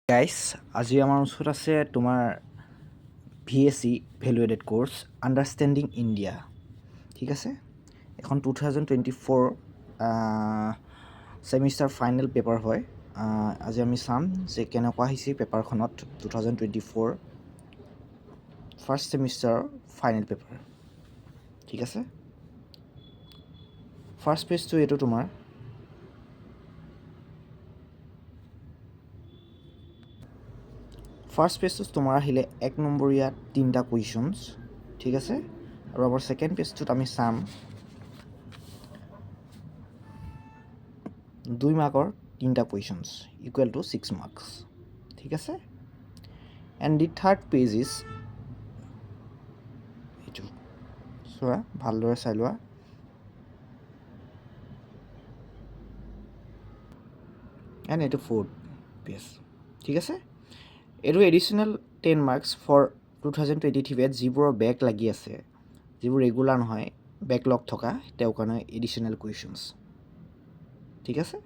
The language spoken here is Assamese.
গাইছ আজি আমাৰ ওচৰত আছে তোমাৰ VSc value aided course understanding India ঠিক আছে এখন 2024 ছেমিষ্টাৰ ফাইনেল পেপাৰ হয় আজি আমি চাম যে কেনেকুৱা হৈছে পেপাৰখনত 2024 ফাৰ্ষ্ট ছেমিষ্টাৰৰ ফাইনেল পেপাৰ ঠিক আছে ফাৰ্ষ্ট পেজটো এইটো তোমাৰ ফাৰ্ষ্ট পেজটো তোমাৰ আহিলে 1 নম্বৰীয়া 3টা কুৱেশ্যনছ ঠিক আছে আৰু আমাৰ ছেকেণ্ড পেজটোত আমি চাম 2 মাৰ্কৰ 3টা কুৱেশ্যনছ ইকুৱেল টু 6 মাৰ্কছ ঠিক আছে and the third page is এইটো চোৱা ভালদৰে চাই লোৱা এণ্ড এইটো ফ'ৰ্থ পেজ ঠিক আছে এইটো এডিশ্যনেল 10 মাৰ্কছ ফৰ 2023 যিবোৰৰ বেক লাগি আছে যিবোৰ ৰেগুলাৰ নহয় বেকলগ থকা তেওঁৰ কাৰণে এডিশ্যনেল কুৱেশ্যনছ ঠিক আছে